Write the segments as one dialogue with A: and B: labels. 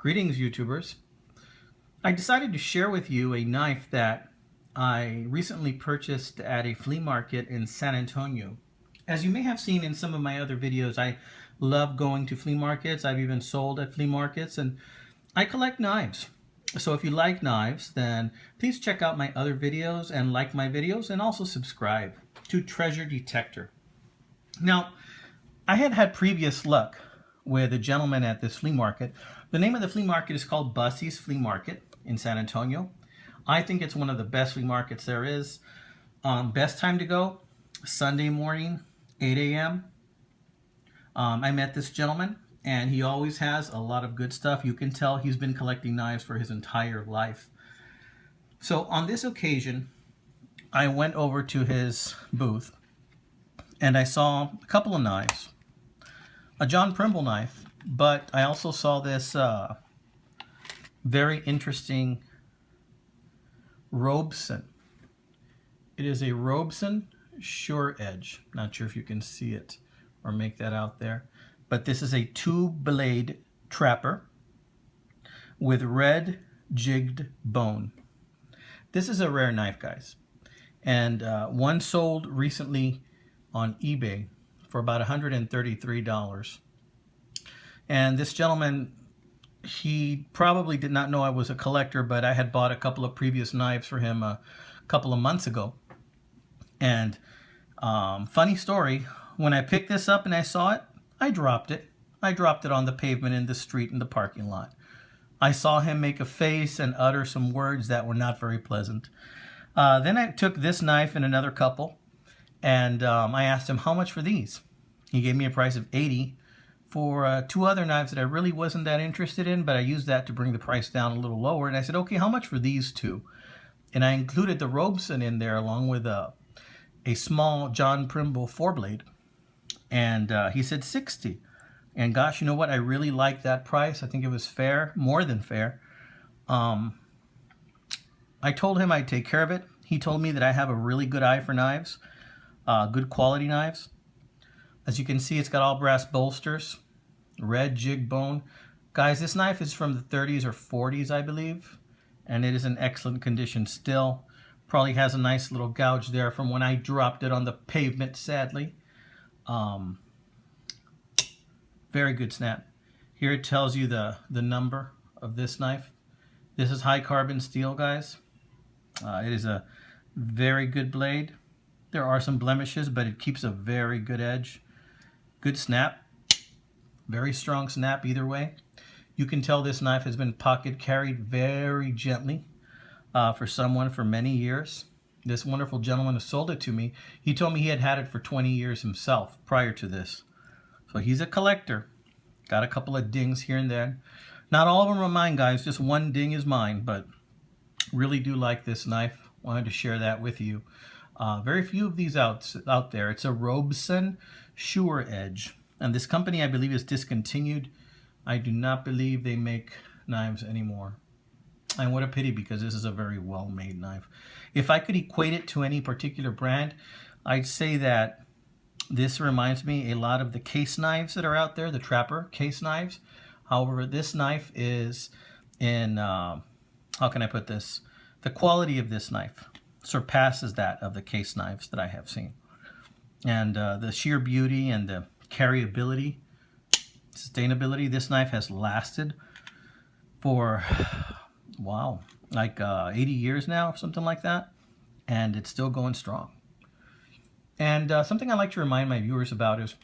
A: Greetings, YouTubers. I decided to share with you a knife that I recently purchased at a flea market in San Antonio. As you may have seen in some of my other videos, I love going to flea markets. I've even sold at flea markets, and I collect knives. So if you like knives, then please check out my other videos and like my videos, and also subscribe to Treasure Detector. Now, I had previous luck with a gentleman at this flea market. The name of the flea market is called Bussy's Flea Market in San Antonio. I think it's one of the best flea markets there is. Best time to go, Sunday morning, 8 a.m. I met this gentleman, and he always has a lot of good stuff. You can tell he's been collecting knives for his entire life. So on this occasion, I went over to his booth, and I saw a couple of knives. A John Primble knife, but I also saw this very interesting Robeson. It is a Robeson Shuredge. Not sure if you can see it or make that out there, but this is a two-blade trapper with red jigged bone. This is a rare knife, guys, and one sold recently on eBay for about $133. And this gentleman, he probably did not know I was a collector, but I had bought a couple of previous knives for him a couple of months ago. And funny story, when I picked this up and I saw it, I dropped it. I dropped it on the pavement in the street in the parking lot. I saw him make a face and utter some words that were not very pleasant. Then I took this knife and another couple, and I asked him how much for these. He gave me a price of $80 for two other knives that I really wasn't that interested in, but I used that to bring the price down a little lower. And I said, okay, how much for these two? And I included the Robeson in there along with a small John Primble 4-blade. And he said $60. And gosh, you know what? I really liked that price. I think it was fair, more than fair. I told him I'd take care of it. He told me that I have a really good eye for knives. Good quality knives. As you can see, it's got all brass bolsters, red jig bone. Guys, this knife is from the 30s or 40s, I believe, and it is in excellent condition still. Probably has a nice little gouge there from when I dropped it on the pavement, sadly. Very good snap. Here it tells you the number of this knife. This is high carbon steel, guys. It is a very good blade. There are some blemishes, but it keeps a very good edge. Good snap. Very strong snap either way. You can tell this knife has been pocket carried very gently for someone for many years. This wonderful gentleman who sold it to me, he told me he had had it for 20 years himself prior to this. So he's a collector. Got a couple of dings here and there. Not all of them are mine, guys. Just one ding is mine, but really do like this knife. Wanted to share that with you. Very few of these out there. It's a Robeson Shuredge, and this company I believe is discontinued. I do not believe they make knives anymore, and what a pity, because this is a very well-made knife. If I could equate it to any particular brand, I'd say that this reminds me a lot of the case knives that are out there, the trapper case knives. However, this knife is in how can I put this? The quality of this knife surpasses that of the case knives that I have seen. And the sheer beauty and the carryability, sustainability, this knife has lasted for, wow, like 80 years now, something like that. And it's still going strong. And something I like to remind my viewers about is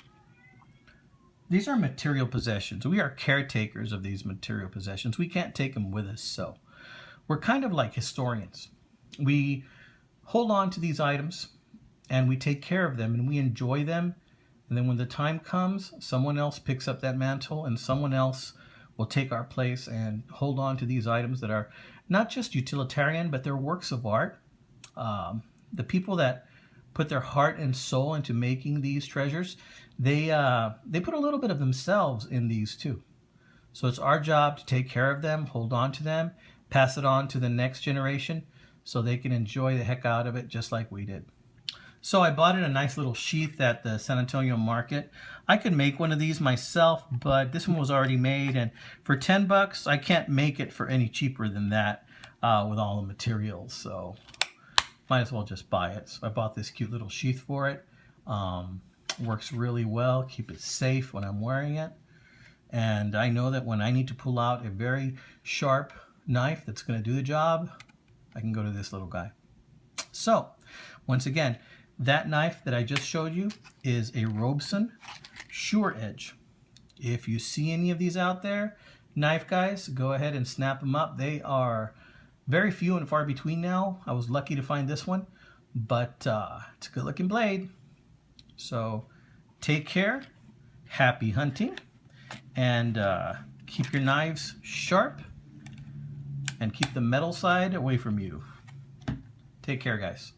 A: these are material possessions. We are caretakers of these material possessions. We can't take them with us, so we're kind of like historians. We hold on to these items and we take care of them and we enjoy them, and then when the time comes, someone else picks up that mantle and someone else will take our place and hold on to these items that are not just utilitarian, but they're works of art. The people that put their heart and soul into making these treasures, they put a little bit of themselves in these too. So it's our job to take care of them, hold on to them, pass it on to the next generation, so they can enjoy the heck out of it just like we did. So I bought it a nice little sheath at the San Antonio Market. I could make one of these myself, but this one was already made, and for 10 bucks, I can't make it for any cheaper than that with all the materials. So might as well just buy it. So I bought this cute little sheath for it. Works really well. Keep it safe when I'm wearing it. And I know that when I need to pull out a very sharp knife that's going to do the job, I can go to this little guy. So, once again, that knife that I just showed you is a Robeson Shuredge. If you see any of these out there, knife guys, go ahead and snap them up. They are very few and far between now. I was lucky to find this one, but it's a good looking blade. So take care, happy hunting, and keep your knives sharp and keep the metal side away from you. Take care, guys.